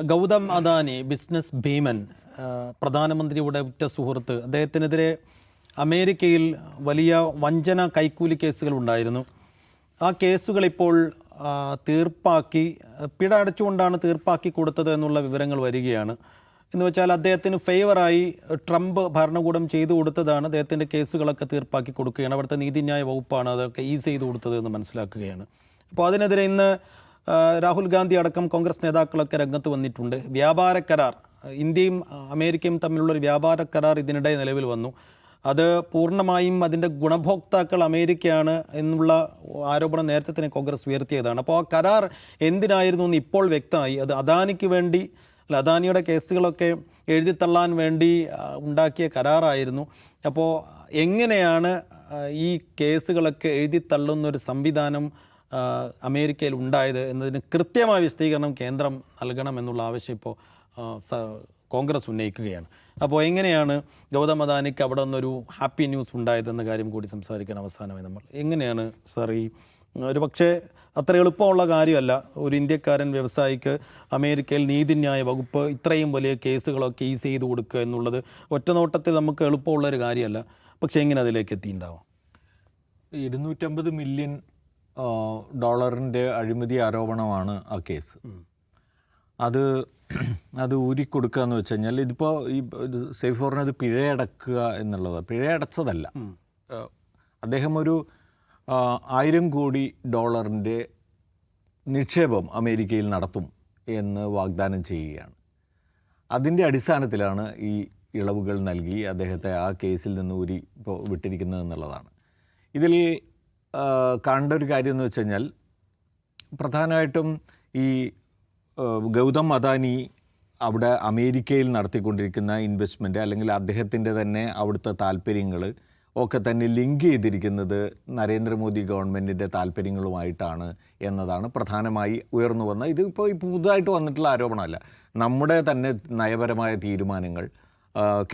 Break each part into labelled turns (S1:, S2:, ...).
S1: Gautam Adani business ഭീമൻ, പ്രധാനമന്ത്രിയുടെ ഉറ്റ സുഹൃത്ത്, അദ്ദേഹത്തിനെതിരെ അമേരിക്കയിൽ വലിയ വഞ്ചന കൈക്കൂലി കേസുകൾ ഉണ്ടായിരുന്നു. ആ കേസുകൾ ഇപ്പോൾ തീർപ്പാക്കി, പിഴ അടച്ചുകൊണ്ടാണ് തീർപ്പാക്കി കൊടുത്തത് എന്നുള്ള വിവരങ്ങൾ വരികയാണ്. എന്ന് വെച്ചാൽ അദ്ദേഹത്തിന് ഫേവറായി ട്രംപ് ഭരണകൂടം ചെയ്തു കൊടുത്തതാണ്. അദ്ദേഹത്തിൻ്റെ കേസുകളൊക്കെ തീർപ്പാക്കി കൊടുക്കുകയാണ്. അവിടുത്തെ നീതിന്യായ വകുപ്പാണ് അതൊക്കെ ഈസ് ചെയ്ത് കൊടുത്തത് എന്ന് മനസ്സിലാക്കുകയാണ്. അപ്പോൾ അതിനെതിരെ ഇന്ന് രാഹുൽ ഗാന്ധി അടക്കം കോൺഗ്രസ് നേതാക്കളൊക്കെ രംഗത്ത് വന്നിട്ടുണ്ട്. വ്യാപാര കരാർ, ഇന്ത്യയും അമേരിക്കയും തമ്മിലുള്ളൊരു വ്യാപാര കരാർ ഇതിനിടെ നിലവിൽ വന്നു. അത് പൂർണ്ണമായും അതിൻ്റെ ഗുണഭോക്താക്കൾ അമേരിക്കയാണ് എന്നുള്ള ആരോപണം നേരത്തെ തന്നെ കോൺഗ്രസ് ഉയർത്തിയതാണ്. അപ്പോൾ ആ കരാർ എന്തിനായിരുന്നു എന്ന് ഇപ്പോൾ വ്യക്തമായി. അത് അദാനിക്ക് വേണ്ടി, അദാനിയുടെ കേസുകളൊക്കെ എഴുതിത്തള്ളാൻ വേണ്ടി ഉണ്ടാക്കിയ കരാറായിരുന്നു. അപ്പോൾ എങ്ങനെയാണ് ഈ കേസുകളൊക്കെ എഴുതിത്തള്ളുന്നൊരു സംവിധാനം അമേരിക്കയിൽ ഉണ്ടായത് എന്നതിന് കൃത്യമായ വിശദീകരണം കേന്ദ്രം നൽകണം എന്നുള്ള ആവശ്യം ഇപ്പോൾ കോൺഗ്രസ് ഉന്നയിക്കുകയാണ്. അപ്പോൾ എങ്ങനെയാണ് ഗൗതം അദാനിക്ക് അവിടെ നിന്നൊരു ഹാപ്പി ന്യൂസ് ഉണ്ടായതെന്ന കാര്യം കൂടി സംസാരിക്കാൻ അവസാനമായി നമ്മൾ എങ്ങനെയാണ് സാർ ഈ ഒരു പക്ഷേ അത്ര എളുപ്പമുള്ള കാര്യമല്ല ഒരു ഇന്ത്യക്കാരൻ വ്യവസായിക്ക് അമേരിക്കയിൽ നീതിന്യായ വകുപ്പ് ഇത്രയും വലിയ കേസുകളൊക്കെ ഈസ് ചെയ്ത് കൊടുക്കുക എന്നുള്ളത് ഒറ്റനോട്ടത്തിൽ നമുക്ക് എളുപ്പമുള്ളൊരു കാര്യമല്ല. പക്ഷേ എങ്ങനെ അതിലേക്ക് എത്തിയിട്ടുണ്ടാവും?
S2: 250 മില്യൺ ഡോളറിൻ്റെ അഴിമതി ആരോപണമാണ് ആ കേസ്. അത് ഊരിക്കൊടുക്കുക എന്ന് വെച്ച് കഴിഞ്ഞാൽ ഇതിപ്പോൾ ഈ സേഫ് ഹോറിനത് പിഴയടക്കുക എന്നുള്ളത്, പിഴയടച്ചതല്ല. അദ്ദേഹം ഒരു 1000 കോടി ഡോളറിൻ്റെ നിക്ഷേപം അമേരിക്കയിൽ നടത്തും എന്ന് വാഗ്ദാനം ചെയ്യുകയാണ്. അതിൻ്റെ അടിസ്ഥാനത്തിലാണ് ഈ ഇളവുകൾ നൽകി അദ്ദേഹത്തെ ആ കേസിൽ നിന്ന് ഊരി ഇപ്പോൾ വിട്ടിരിക്കുന്നതെന്നുള്ളതാണ്. ഇതിൽ കാണേണ്ട ഒരു കാര്യം എന്ന് വെച്ച് കഴിഞ്ഞാൽ പ്രധാനമായിട്ടും ഈ ഗൗതം അദാനി അവിടെ അമേരിക്കയിൽ നടത്തിക്കൊണ്ടിരിക്കുന്ന ഇൻവെസ്റ്റ്മെൻറ്റ് അല്ലെങ്കിൽ അദ്ദേഹത്തിൻ്റെ തന്നെ അവിടുത്തെ താല്പര്യങ്ങൾ ഒക്കെ തന്നെ ലിങ്ക് ചെയ്തിരിക്കുന്നത് നരേന്ദ്രമോദി ഗവൺമെൻറ്റിൻ്റെ താല്പര്യങ്ങളുമായിട്ടാണ് എന്നതാണ് പ്രധാനമായി ഉയർന്നു വന്ന. ഇത് ഇപ്പോൾ പുതുതായിട്ട് വന്നിട്ടുള്ള ആരോപണമല്ല. നമ്മുടെ തന്നെ നയപരമായ തീരുമാനങ്ങൾ,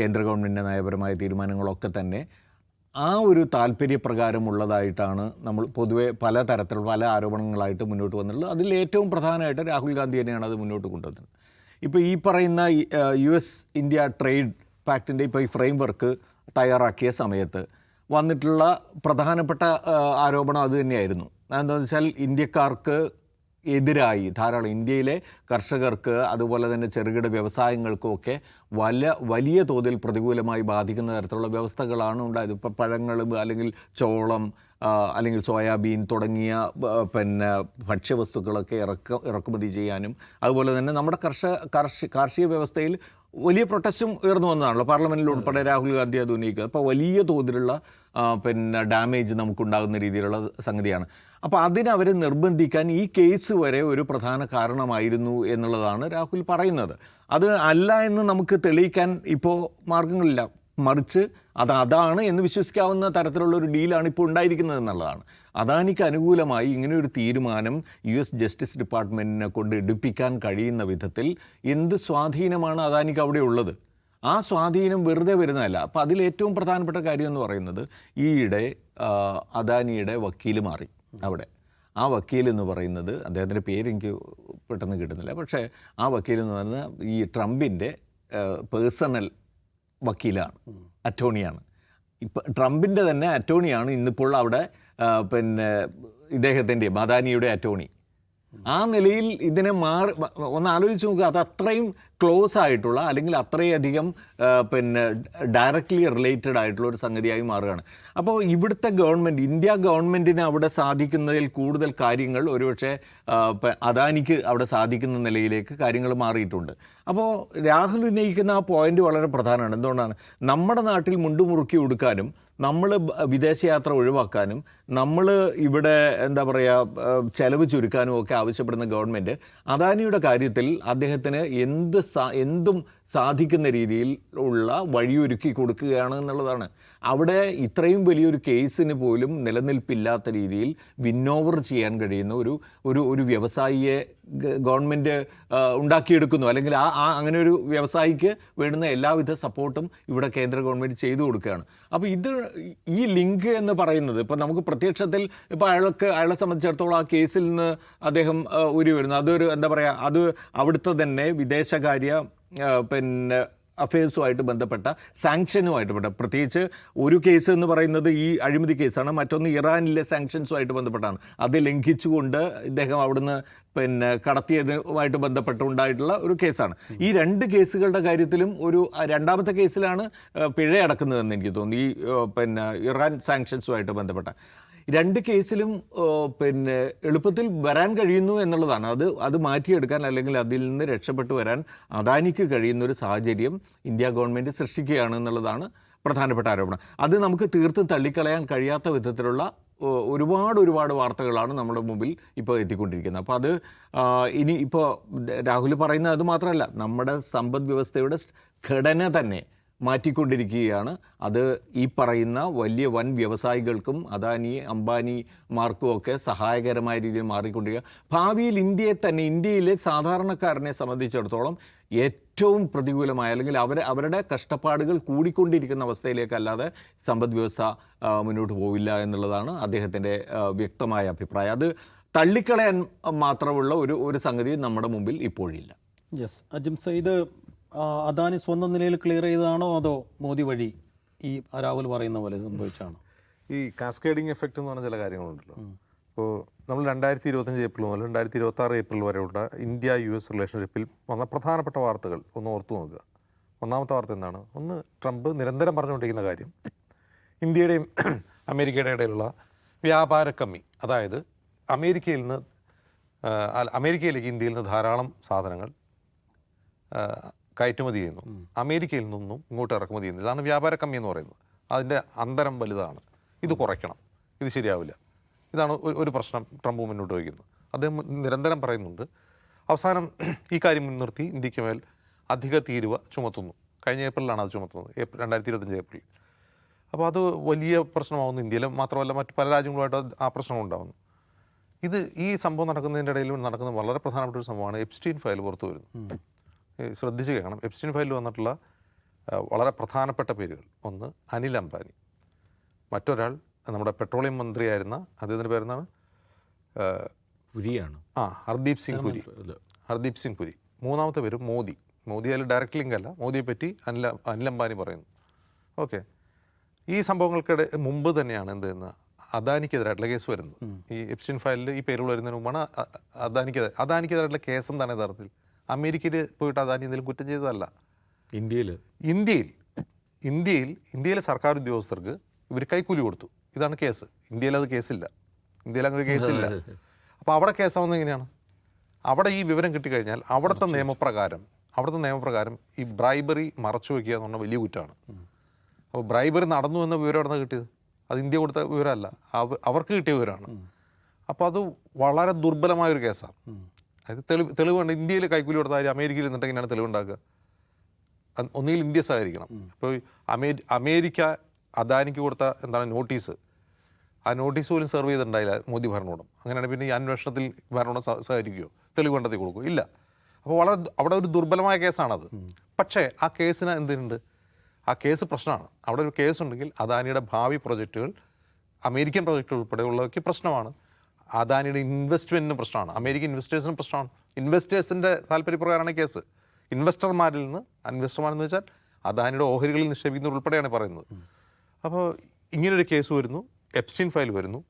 S2: കേന്ദ്ര ഗവൺമെൻറ്റിൻ്റെ നയപരമായ തീരുമാനങ്ങളൊക്കെ തന്നെ ആ ഒരു താല്പര്യപ്രകാരമുള്ളതായിട്ടാണ് നമ്മൾ പൊതുവെ പല തരത്തിലുള്ള പല ആരോപണങ്ങളായിട്ട് മുന്നോട്ട് വന്നിട്ടുള്ളത്. അതിൽ ഏറ്റവും പ്രധാനമായിട്ട് രാഹുൽ ഗാന്ധി തന്നെയാണ് അത് മുന്നോട്ട് കൊണ്ടുവന്നത്. ഇപ്പോൾ ഈ പറയുന്ന US ഇന്ത്യ ട്രേഡ് പാക്റ്റിൻ്റെ ഇപ്പോൾ ഈ ഫ്രെയിം വർക്ക് തയ്യാറാക്കിയ സമയത്ത് വന്നിട്ടുള്ള പ്രധാനപ്പെട്ട ആരോപണം അത് തന്നെയായിരുന്നു. എന്താണെന്ന് വെച്ചാൽ ഇന്ത്യക്കാർക്ക് എതിരായി ധാരാളം ഇന്ത്യയിലെ കർഷകർക്ക് അതുപോലെ തന്നെ ചെറുകിട വ്യവസായങ്ങൾക്കുമൊക്കെ വലിയ തോതിൽ പ്രതികൂലമായി ബാധിക്കുന്ന തരത്തിലുള്ള വ്യവസ്ഥകളാണ് ഉണ്ടായത്. ഇപ്പോൾ പഴങ്ങൾ അല്ലെങ്കിൽ ചോളം അല്ലെങ്കിൽ സോയാബീൻ തുടങ്ങിയ ഭക്ഷ്യവസ്തുക്കളൊക്കെ ഇറക്കുമതി ചെയ്യാനും അതുപോലെ തന്നെ നമ്മുടെ കാർഷിക വ്യവസ്ഥയിൽ വലിയ പ്രൊട്ടസ്റ്റും ഉയർന്നു വന്നതാണല്ലോ. പാർലമെൻറ്റിൽ ഉൾപ്പെടെ രാഹുൽ ഗാന്ധി അത് ഉന്നയിക്കുക. അപ്പോൾ വലിയ തോതിലുള്ള ഡാമേജ് നമുക്കുണ്ടാകുന്ന രീതിയിലുള്ള സംഗതിയാണ്. അപ്പോൾ അതിനവരെ നിർബന്ധിക്കാൻ ഈ കേസ് വരെ ഒരു പ്രധാന കാരണമായിരുന്നു എന്നുള്ളതാണ് രാഹുൽ പറയുന്നത്. അത് അല്ല എന്ന് നമുക്ക് തെളിയിക്കാൻ ഇപ്പോൾ മാർഗങ്ങളില്ല. മറിച്ച് അതാണ് എന്ന് വിശ്വസിക്കാവുന്ന തരത്തിലുള്ള ഒരു ഡീലാണ് ഇപ്പോൾ ഉണ്ടായിരിക്കുന്നത് എന്നുള്ളതാണ്. അദാനിക്ക് അനുകൂലമായി ഇങ്ങനെയൊരു തീരുമാനം US ജസ്റ്റിസ് ഡിപ്പാർട്ട്മെൻറ്റിനെ കൊണ്ട് എടുപ്പിക്കാൻ കഴിയുന്ന വിധത്തിൽ എന്ത് സ്വാധീനമാണ് അദാനിക്ക് അവിടെ ഉള്ളത്? ആ സ്വാധീനം വെറുതെ വരുന്നതല്ല. അപ്പോൾ അതിലേറ്റവും പ്രധാനപ്പെട്ട കാര്യം എന്ന് പറയുന്നത് ഈയിടെ അദാനിയുടെ വക്കീൽ മാറി അവിടെ. ആ വക്കീൽ എന്ന് പറയുന്നത്, അദ്ദേഹത്തിൻ്റെ പേര് എനിക്ക് പെട്ടെന്ന് കിട്ടുന്നില്ല, പക്ഷേ ആ വക്കീൽ എന്ന് പറയുന്നത് ഈ ട്രംപിൻ്റെ പേഴ്സണൽ വക്കീലാണ്, അറ്റോർണിയാണ്. ഇപ്പം ട്രംപിൻ്റെ തന്നെ അറ്റോർണിയാണ് ഇന്നിപ്പോൾ അവിടെ ഇദ്ദേഹത്തിൻ്റെ അദാനിയുടെ അറ്റോർണി. ആ നിലയിൽ ഇതിനെ ഒന്ന് ആലോചിച്ച് നോക്കുക. അത് അത്രയും ക്ലോസ് ആയിട്ടുള്ള അല്ലെങ്കിൽ അത്രയധികം ഡയറക്റ്റ്ലി റിലേറ്റഡ് ആയിട്ടുള്ള ഒരു സംഗതിയായി മാറുകയാണ്. അപ്പോൾ ഇവിടുത്തെ ഗവൺമെൻറ്, ഇന്ത്യ ഗവൺമെൻറ്റിന് അവിടെ സാധിക്കുന്നതിൽ കൂടുതൽ കാര്യങ്ങൾ ഒരുപക്ഷെ അദാനിക്ക് അവിടെ സാധിക്കുന്ന നിലയിലേക്ക് കാര്യങ്ങൾ മാറിയിട്ടുണ്ട്. അപ്പോൾ രാഹുൽ ഉന്നയിക്കുന്ന ആ പോയിൻ്റ് വളരെ പ്രധാനമാണ്. എന്തുകൊണ്ടാണ് നമ്മുടെ നാട്ടിൽ മുണ്ടുമുറുക്കി ഉടുക്കാനും നമ്മൾ വിദേശയാത്ര ഒഴിവാക്കാനും നമ്മൾ ഇവിടെ എന്താ പറയുക ചെലവ് ചുരുക്കാനും ഒക്കെ ആവശ്യപ്പെടുന്ന ഗവൺമെൻറ് അദാനിയുടെ കാര്യത്തിൽ അദ്ദേഹത്തിന് എന്തും സാധിക്കുന്ന രീതിയിൽ ഉള്ള വഴിയൊരുക്കി കൊടുക്കുകയാണ് എന്നുള്ളതാണ്. അവിടെ ഇത്രയും വലിയൊരു കേസിന് പോലും നിലനിൽപ്പില്ലാത്ത രീതിയിൽ വിന്നോവർ ചെയ്യാൻ കഴിയുന്ന ഒരു വ്യവസായിയെ ഗവൺമെൻറ് ഉണ്ടാക്കിയെടുക്കുന്നു, അല്ലെങ്കിൽ അങ്ങനെ ഒരു വ്യവസായിക്ക് വേണ്ടുന്ന എല്ലാവിധ സപ്പോർട്ടും ഇവിടെ കേന്ദ്ര ഗവൺമെൻറ് ചെയ്തു കൊടുക്കുകയാണ്. അപ്പോൾ ഈ ലിങ്ക് എന്ന് പറയുന്നത് ഇപ്പോൾ നമുക്ക് പ്രത്യക്ഷത്തിൽ ഇപ്പോൾ അയാളെ സംബന്ധിച്ചിടത്തോളം ആ കേസിൽ നിന്ന് അദ്ദേഹം ഊരി വരുന്നു. അതൊരു എന്താ പറയുക, അത് അവിടുത്തെ തന്നെ വിദേശകാര്യ പിന്നെ അഫയേഴ്സുമായിട്ട് ബന്ധപ്പെട്ട സാങ്ഷനുമായിട്ട് ബന്ധപ്പെട്ട, പ്രത്യേകിച്ച് ഒരു കേസ് എന്ന് പറയുന്നത് ഈ അഴിമതി കേസാണ്, മറ്റൊന്ന് ഇറാനിലെ സാങ്ഷൻസുമായിട്ട് ബന്ധപ്പെട്ടാണ്. അത് ലംഘിച്ചുകൊണ്ട് ഇദ്ദേഹം അവിടുന്ന് പിന്നെ കടത്തിയതുമായിട്ട് ബന്ധപ്പെട്ടുണ്ടായിട്ടുള്ള ഒരു കേസാണ്. ഈ രണ്ട് കേസുകളുടെ കാര്യത്തിലും രണ്ടാമത്തെ കേസിലാണ് പിഴ അടക്കുന്നതെന്ന് എനിക്ക് തോന്നുന്നു, ഈ പിന്നെ ഇറാൻ സാങ്ഷൻസുമായിട്ട് ബന്ധപ്പെട്ട. രണ്ട് കേസിലും പിന്നെ എളുപ്പത്തിൽ വരാൻ കഴിയുന്നു എന്നുള്ളതാണ്. അത് മാറ്റിയെടുക്കാൻ, അല്ലെങ്കിൽ അതിൽ നിന്ന് രക്ഷപ്പെട്ടു വരാൻ അദാനിക്ക് കഴിയുന്ന ഒരു സാഹചര്യം ഇന്ത്യ ഗവൺമെൻറ് സൃഷ്ടിക്കുകയാണ് എന്നുള്ളതാണ് പ്രധാനപ്പെട്ട ആരോപണം. അത് നമുക്ക് തീർത്തും തള്ളിക്കളയാൻ കഴിയാത്ത വിധത്തിലുള്ള ഒരുപാട് വാർത്തകളാണ് നമ്മുടെ മുമ്പിൽ ഇപ്പോൾ എത്തിക്കൊണ്ടിരിക്കുന്നത്. അപ്പോൾ അത് ഇനി ഇപ്പോൾ രാഹുൽ പറയുന്നത് അത് മാത്രമല്ല, നമ്മുടെ സമ്പദ് വ്യവസ്ഥയുടെ ഘടന തന്നെ മാറ്റിക്കൊണ്ടിരിക്കുകയാണ്. അത് ഈ പറയുന്ന വലിയ വൻ വ്യവസായികൾക്കും അദാനി അംബാനിമാർക്കും ഒക്കെ സഹായകരമായ രീതിയിൽ മാറിക്കൊണ്ടിരിക്കുക. ഭാവിയിൽ ഇന്ത്യയിലെ സാധാരണക്കാരനെ സംബന്ധിച്ചിടത്തോളം ഏറ്റവും പ്രതികൂലമായ, അല്ലെങ്കിൽ അവരുടെ കഷ്ടപ്പാടുകൾ കൂടിക്കൊണ്ടിരിക്കുന്ന അവസ്ഥയിലേക്കല്ലാതെ സമ്പദ് വ്യവസ്ഥ മുന്നോട്ട് പോവില്ല എന്നുള്ളതാണ് അദ്ദേഹത്തിൻ്റെ വ്യക്തമായ അഭിപ്രായം. അത് തള്ളിക്കളയാൻ മാത്രമുള്ള ഒരു സംഗതി നമ്മുടെ മുമ്പിൽ ഇപ്പോഴില്ല.
S1: യെസ്, അജിംസ, ഇത് അദാനി സ്വന്തം നിലയിൽ ക്ലിയർ ചെയ്തതാണോ അതോ മോദി വഴി ഈ രാഹുൽ പറയുന്ന പോലെ സംഭവിച്ചാണോ?
S3: ഈ കാസ്കേഡിങ് എഫക്റ്റ് എന്ന് പറഞ്ഞ ചില കാര്യങ്ങളുണ്ടല്ലോ. ഇപ്പോൾ നമ്മൾ 2025 ഏപ്രിൽ മുതൽ 2026 ഏപ്രിൽ വരെയുള്ള ഇന്ത്യ-US റിലേഷൻഷിപ്പിൽ വന്ന പ്രധാനപ്പെട്ട വാർത്തകൾ ഒന്ന് ഓർത്തു നോക്കുക. ഒന്നാമത്തെ വാർത്ത എന്താണ്? ഒന്ന്, ട്രംപ് നിരന്തരം പറഞ്ഞുകൊണ്ടിരിക്കുന്ന കാര്യം ഇന്ത്യയുടെയും അമേരിക്കയുടെ ഇടയിലുള്ള വ്യാപാര കമ്മി, അതായത് അമേരിക്കയിലേക്ക് ഇന്ത്യയിൽ നിന്ന് ധാരാളം സാധനങ്ങൾ കയറ്റുമതി ചെയ്യുന്നു, അമേരിക്കയിൽ നിന്നും ഇങ്ങോട്ട് ഇറക്കുമതി ചെയ്യുന്നു. ഇതാണ് വ്യാപാര കമ്മി എന്ന് പറയുന്നത്. അതിൻ്റെ അന്തരം വലുതാണ്. ഇത് കുറയ്ക്കണം, ഇത് ശരിയാവില്ല. ഇതാണ് ഒരു പ്രശ്നം ട്രംപ് മുന്നോട്ട് വയ്ക്കുന്നത്. അദ്ദേഹം നിരന്തരം പറയുന്നുണ്ട്. അവസാനം ഈ കാര്യം മുൻനിർത്തി ഇന്ത്യക്ക് മേൽ അധിക തീരുവ ചുമത്തുന്നു. കഴിഞ്ഞ ഏപ്രിലാണ് അത് ചുമത്തുന്നത്, 2025 ഏപ്രിൽ. അപ്പോൾ അത് വലിയ പ്രശ്നമാവുന്നു. ഇന്ത്യയിൽ മാത്രമല്ല മറ്റ് പല രാജ്യങ്ങളുമായിട്ട് ആ പ്രശ്നം ഉണ്ടാകുന്നു. ഈ സംഭവം നടക്കുന്നതിൻ്റെ ഇടയിൽ നടക്കുന്ന വളരെ പ്രധാനപ്പെട്ട ഒരു സംഭവമാണ് എപ്സ്റ്റീൻ ഫയൽ പുറത്തു വരുന്നത്. ശ്രദ്ധിച്ച് കേൾക്കണം. എപ്സ്റ്റീൻ ഫയലിൽ വന്നിട്ടുള്ള വളരെ പ്രധാനപ്പെട്ട പേരുകൾ, ഒന്ന് അനിൽ അംബാനി, മറ്റൊരാൾ നമ്മുടെ പെട്രോളിയം മന്ത്രിയായിരുന്ന അദ്ദേഹത്തിൻ്റെ പേരെന്താണ്,
S2: പുരിയാണ്,
S3: ഹർദീപ് സിംഗ് പുരി. മൂന്നാമത്തെ പേര് മോദി അതിൽ ഡയറക്റ്റ് ലിങ്ക് അല്ല, മോദിയെ പറ്റി അനിൽ അംബാനി പറയുന്നു. ഓക്കെ, ഈ സംഭവങ്ങൾക്കിടെ മുമ്പ് തന്നെയാണ് എന്ത് ചെയ്യുന്നത്, അദാനിക്കെതിരായിട്ടുള്ള കേസ് വരുന്നത്. ഈ എപ്സ്റ്റീൻ ഫയലിൽ ഈ പേരുകൾ വരുന്നതിന് മുമ്പാണ് അദാനിക്കെതിരായിട്ടുള്ള കേസ് എന്താണ് യഥാർത്ഥത്തിൽ? അമേരിക്കയിൽ പോയിട്ട് അദാനി എന്തെങ്കിലും കുറ്റം ചെയ്തതല്ല. ഇന്ത്യയിലെ സർക്കാർ ഉദ്യോഗസ്ഥർക്ക് ഇവർ കൈക്കൂലി കൊടുത്തു. ഇതാണ് കേസ്. ഇന്ത്യയിൽ അത് കേസില്ല. ഇന്ത്യയിൽ അങ്ങനെ കേസില്ല. അപ്പോൾ അവിടെ കേസാവുന്നത് എങ്ങനെയാണ്? അവിടെ ഈ വിവരം കിട്ടിക്കഴിഞ്ഞാൽ അവിടുത്തെ നിയമപ്രകാരം ഈ ബ്രൈബറി മറച്ചു വയ്ക്കുക എന്ന് പറഞ്ഞാൽ വലിയ കുറ്റമാണ്. അപ്പോൾ ബ്രൈബറി നടന്നു എന്ന വിവരം എവിടെ നിന്നാണ് കിട്ടിയത്? അത് ഇന്ത്യ കൊടുത്ത വിവരമല്ല, അവർക്ക് കിട്ടിയ വിവരമാണ്. അപ്പോൾ അത് വളരെ ദുർബലമായൊരു കേസാണ്. അതായത് തെളിവുണ്ട്. ഇന്ത്യയിൽ കൈക്കൂലി കൊടുത്ത കാര്യം അമേരിക്കയിൽ നിന്നിട്ട് എങ്ങനെയാണ് തെളിവുണ്ടാക്കുക? ഒന്നുകിൽ ഇന്ത്യ സഹകരിക്കണം. ഇപ്പോൾ അമേരിക്ക അദാനിക്ക് കൊടുത്ത നോട്ടീസ്, ആ നോട്ടീസ് പോലും സെർവ് ചെയ്തിട്ടുണ്ടായില്ല മോദി ഭരണകൂടം. അങ്ങനെയാണ് പിന്നെ ഈ അന്വേഷണത്തിൽ ഭരണകൂടം സഹകരിക്കുകയോ തെളിവ് കണ്ടെത്തി കൊടുക്കുകയോ ഇല്ല. അപ്പോൾ അവിടെ ഒരു ദുർബലമായ കേസാണത്. പക്ഷേ ആ കേസിന് എന്തുണ്ട്? ആ കേസ് പ്രശ്നമാണ്. അവിടെ ഒരു കേസുണ്ടെങ്കിൽ അദാനിയുടെ ഭാവി പ്രൊജക്റ്റുകൾ, അമേരിക്കൻ പ്രൊജക്റ്റുകൾ ഉൾപ്പെടെയുള്ളവയ്ക്ക് പ്രശ്നമാണ്. അദാനിയുടെ ഇൻവെസ്റ്റ്മെൻറ്റിന് പ്രശ്നമാണ്. അമേരിക്കൻ ഇൻവെസ്റ്റേഴ്സിന് പ്രശ്നമാണ്. ഇൻവെസ്റ്റേഴ്സിൻ്റെ താല്പര്യപ്രകാരമാണ് കേസ്. ഇൻവെസ്റ്റർമാരെന്ന് വെച്ചാൽ അദാനിയുടെ ഓഹരികളിൽ നിക്ഷേപിക്കുന്നത് ഉൾപ്പെടെയാണ് പറയുന്നത്. അപ്പോൾ ഇങ്ങനൊരു കേസ് വരുന്നു, എപ്സ്റ്റീൻ ഫയൽ വരുന്നു.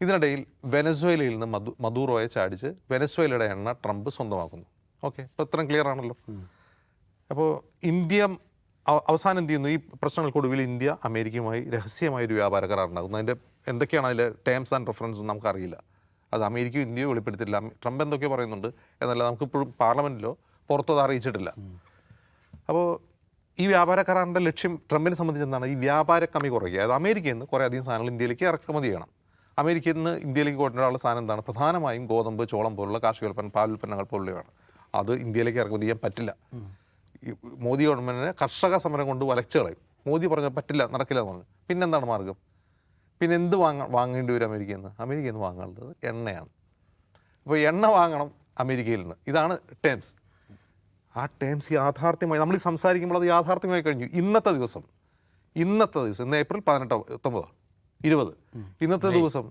S3: ഇതിനിടയിൽ വെനസ്വേലയിൽ നിന്ന് മദൂറോയെ ചാടിച്ച് വെനസ്വേലയുടെ എണ്ണ ട്രംപ് സ്വന്തമാക്കുന്നു. ഓക്കെ, ഇപ്പോൾ ഇത്രയും ക്ലിയർ ആണല്ലോ. അപ്പോൾ ഇന്ത്യ അവസാനം എന്ത് ചെയ്യുന്നു? ഈ പ്രശ്നങ്ങൾക്കൊടുവിൽ ഇന്ത്യ അമേരിക്കയുമായി രഹസ്യമായൊരു വ്യാപാര കരാർ ഉണ്ടാകുന്നു. അതിൻ്റെ എന്തൊക്കെയാണ് അതിലെ ടേംസ് ആൻഡ് റെഫറൻസ് നമുക്കറിയില്ല. അത് അമേരിക്കയും ഇന്ത്യയും വെളിപ്പെടുത്തിയിട്ടില്ല. ട്രംപ് എന്തൊക്കെയോ പറയുന്നുണ്ട് എന്നല്ല, നമുക്കിപ്പോഴും പാർലമെൻറ്റിലോ പുറത്തോ അത് അറിയിച്ചിട്ടില്ല. അപ്പോൾ ഈ വ്യാപാര കരാറിൻ്റെ ലക്ഷ്യം ട്രംപിനെ സംബന്ധിച്ച് എന്താണ്? ഈ വ്യാപാര കമ്മി കുറയ്ക്കുക. അതായത് അമേരിക്കയിൽ നിന്ന് കുറേ അധികം സാധനങ്ങൾ ഇന്ത്യയിലേക്ക് ഇറക്കുമതി ചെയ്യണം. അമേരിക്കയിൽ നിന്ന് ഇന്ത്യയിലേക്ക് കൊണ്ടുവരാനുള്ള സാധനം എന്താണ്? പ്രധാനമായും ഗോതമ്പ്, ചോളം പോലുള്ള കാർഷികോൽപ്പന്നം, പാലുൽപ്പന്നങ്ങൾ പോലുള്ളവയാണ്. അത് ഇന്ത്യയിലേക്ക് ഇറക്കുമതി ചെയ്യാൻ പറ്റില്ല. ഈ മോദി ഗവൺമെൻറ്റിനെ കർഷക സമരം കൊണ്ട് വലച്ചു കളയും. മോദി പറഞ്ഞാൽ പറ്റില്ല, നടക്കില്ല എന്ന് പറഞ്ഞു. പിന്നെന്താണ് മാർഗം? പിന്നെ എന്ത് വാങ്ങേണ്ടി വരും അമേരിക്കയിൽ നിന്ന്? അമേരിക്കയിൽ നിന്ന് വാങ്ങേണ്ടത് എണ്ണയാണ്. അപ്പോൾ എണ്ണ വാങ്ങണം അമേരിക്കയിൽ നിന്ന്. ഇതാണ് ടേംസ്. ആ ടേംസ് യാഥാർത്ഥ്യമായി നമ്മൾ ഈ സംസാരിക്കുമ്പോൾ അത് യാഥാർത്ഥ്യമായി കഴിഞ്ഞു. ഇന്നത്തെ ദിവസം ഇന്ന് ഏപ്രിൽ 18, 19, 20 ഇന്നത്തെ ദിവസം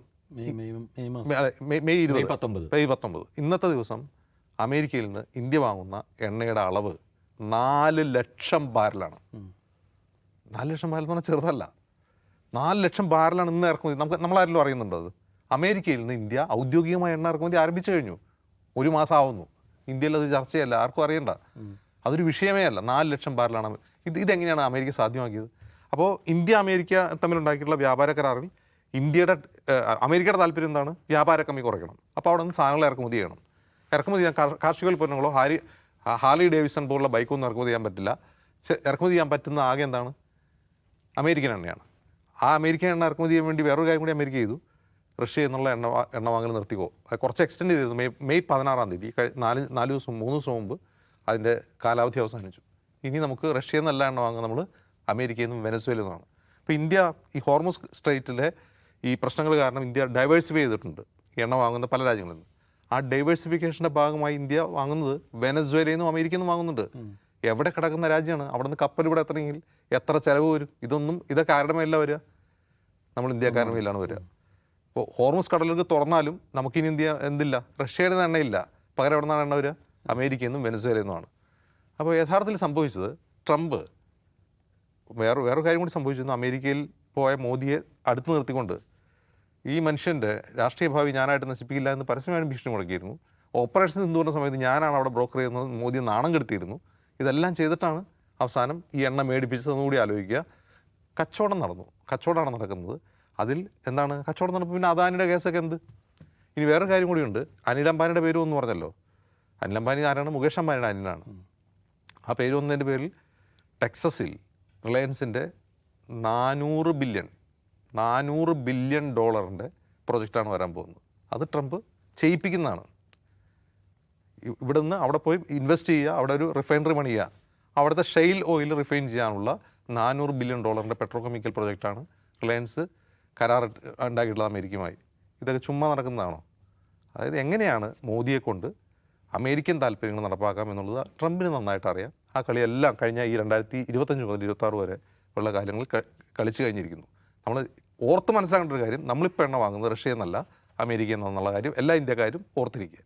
S3: മെയ് 19 ഇന്നത്തെ ദിവസം അമേരിക്കയിൽ നിന്ന് ഇന്ത്യ വാങ്ങുന്ന എണ്ണയുടെ അളവ് 4 ലക്ഷം ബാരലാണ്. 4 ലക്ഷം ബാരൽ എന്ന് പറഞ്ഞാൽ ചെറുതല്ല. 4 ലക്ഷം ബാരലാണ് ഇന്ന് ഇറക്കുമതി. നമ്മളാരെങ്കിലും അറിയുന്നുണ്ടോ അത്? അമേരിക്കയിൽ നിന്ന് ഇന്ത്യ ഔദ്യോഗികമായ എണ്ണ ഇറക്കുമതി ആരംഭിച്ചു കഴിഞ്ഞു. 1 മാസം ആവുന്നു. ഇന്ത്യയിൽ അത് ചർച്ചയല്ല, ആർക്കും അറിയണ്ട, അതൊരു വിഷയമേ അല്ല. 4 ലക്ഷം ബാരലാണ്. ഇതെങ്ങനെയാണ് അമേരിക്ക സാധ്യമാക്കിയത്? അപ്പോൾ ഇന്ത്യ അമേരിക്ക തമ്മിലുണ്ടാക്കിയിട്ടുള്ള വ്യാപാര കരാറിൽ അമേരിക്കയുടെ താല്പര്യം എന്താണ്? വ്യാപാര കമ്മി കുറയ്ക്കണം. അപ്പോൾ അവിടെ നിന്ന് സാധനങ്ങൾ ഇറക്കുമതി ചെയ്യണം. ഇറക്കുമതി ചെയ്യാൻ കാർഷികോൽപ്പന്നങ്ങളോ ഹാർലി ഡേവിസൺ പോലുള്ള ബൈക്കൊന്നും ഇറക്കുമതി ചെയ്യാൻ പറ്റില്ല. ഇറക്കുമതി ചെയ്യാൻ പറ്റുന്ന ആകെ എന്താണ്? അമേരിക്കൻ എണ്ണയാണ്. ആ അമേരിക്കൻ എണ്ണ ഇറക്കുമതി ചെയ്യാൻ വേണ്ടി വേറൊരു കാര്യം കൂടി അമേരിക്ക ചെയ്തു. റഷ്യ എന്നുള്ള എണ്ണ വാങ്ങൽ നിർത്തിക്കോ. അത് കുറച്ച് എക്സ്റ്റെൻഡ് ചെയ്തു. മെയ് 16-ാം തീയതി 3 ദിവസം മുമ്പ് അതിൻ്റെ കാലാവധി അവസാനിച്ചു. ഇനി നമുക്ക് റഷ്യയിൽ നിന്നല്ല എണ്ണ വാങ്ങുക, നമ്മൾ അമേരിക്കയിൽ നിന്നും വെനസ്വേലയിൽ നിന്നാണ്. അപ്പോൾ ഇന്ത്യ ഈ ഹോർമുസ് സ്ട്രെയ്റ്റിലെ ഈ പ്രശ്നങ്ങൾ കാരണം ഇന്ത്യ ഡൈവേഴ്സിഫൈ ചെയ്തിട്ടുണ്ട് എണ്ണ വാങ്ങുന്ന പല രാജ്യങ്ങളിൽ നിന്ന്. ആ ഡൈവേഴ്സിഫിക്കേഷൻ്റെ ഭാഗമായി ഇന്ത്യ വാങ്ങുന്നത് വെനസ്വേലയിൽ നിന്നും അമേരിക്കയിൽ നിന്നും വാങ്ങുന്നുണ്ട്. എവിടെ കിടക്കുന്ന രാജ്യമാണ്? അവിടെ നിന്ന് കപ്പൽ ഇവിടെ എത്തണമെങ്കിൽ എത്ര ചിലവ് വരും? ഇതൊക്കെ ആരുടെ മേലിലാണ് വരിക? നമ്മൾ ഇന്ത്യക്കാരുടെ മേലാണ് വരിക. ഇപ്പോൾ ഹോർമുസ് കടലുകൾ തുറന്നാലും നമുക്കിനി ഇന്ത്യ എന്തില്ല? റഷ്യയുടെ എണ്ണയില്ല. പകരം എവിടെ നിന്നാണ് എണ്ണ വരിക? അമേരിക്കയിൽ നിന്നും വെനസ്വേലയിൽ നിന്നുമാണ്. അപ്പോൾ യഥാർത്ഥത്തിൽ സംഭവിച്ചത് ട്രംപ് വേറൊരു കാര്യം കൂടി സംഭവിച്ചിരുന്നു. അമേരിക്കയിൽ പോയ മോദിയെ അടുത്ത് നിർത്തിക്കൊണ്ട് ഈ മനുഷ്യൻ്റെ രാഷ്ട്രീയ ഭാവി ഞാനായിട്ട് നശിപ്പിക്കില്ല എന്ന് പരസ്യമായും ഭീഷണി മുടക്കിയിരുന്നു. ഓപ്പറേഷൻ സിന്ദൂറിൻ്റെ സമയത്ത് ഞാനാണ് അവിടെ ബ്രോക്കർ ചെയ്യുന്നത്, മോദിയെ നാണം കെടുത്തിയിരുന്നു. ഇതെല്ലാം ചെയ്തിട്ടാണ് അവസാനം ഈ എണ്ണ മേടിപ്പിച്ചതെന്നുകൂടി ആലോചിക്കുക. കച്ചവടമാണ് നടക്കുന്നത്. അതിൽ എന്താണ് കച്ചവടം നടപ്പോൾ പിന്നെ അദാനിയുടെ കേസൊക്കെ എന്ത്? ഇനി വേറൊരു കാര്യം കൂടിയുണ്ട്. അനിൽ അംബാനിയുടെ പേര് ഒന്ന് പറഞ്ഞല്ലോ. അനിൽ അംബാനി ആരാണ്? മുകേഷ് അംബാനിയുടെ അനിലാണ്. ആ പേര് വന്നതിൻ്റെ പേരിൽ ടെക്സസിൽ റിലയൻസിൻ്റെ $400 ബില്യൺ പ്രൊജക്റ്റാണ് വരാൻ പോകുന്നത്. അത് ട്രംപ് ചെയ്യിപ്പിക്കുന്നതാണ്. ഇവിടെ നിന്ന് അവിടെ പോയി ഇൻവെസ്റ്റ് ചെയ്യുക, അവിടെ ഒരു റിഫൈനറി പണിയുക, അവിടുത്തെ ഷെയിൽ ഓയിൽ റിഫൈൻ ചെയ്യാനുള്ള $400 ബില്യൺ പെട്രോകെമിക്കൽ പ്രൊജക്റ്റാണ് റിലയൻസ് കരാർ ഉണ്ടാക്കിയിട്ടുള്ളത് അമേരിക്കയുമായി. ഇതൊക്കെ ചുമ്മാ നടക്കുന്നതാണോ? അതായത് എങ്ങനെയാണ് മോദിയെ കൊണ്ട് അമേരിക്കൻ താല്പര്യങ്ങൾ നടപ്പാക്കാം എന്നുള്ളത് ട്രംപിന് നന്നായിട്ട് അറിയാം. ആ കളിയെല്ലാം കഴിഞ്ഞ ഈ 2025 മുതൽ 2026 വരെ ഉള്ള കാര്യങ്ങൾ കളിച്ചു കഴിഞ്ഞിരിക്കുന്നു. നമ്മൾ ഓർത്ത് മനസ്സിലാക്കേണ്ട ഒരു കാര്യം, നമ്മളിപ്പോൾ എണ്ണ വാങ്ങുന്നത് റഷ്യയിൽ നിന്നല്ല, അമേരിക്കയിൽ നിന്നുള്ള കാര്യം എല്ലാ ഇന്ത്യക്കാരും ഓർത്തിരിക്കുക.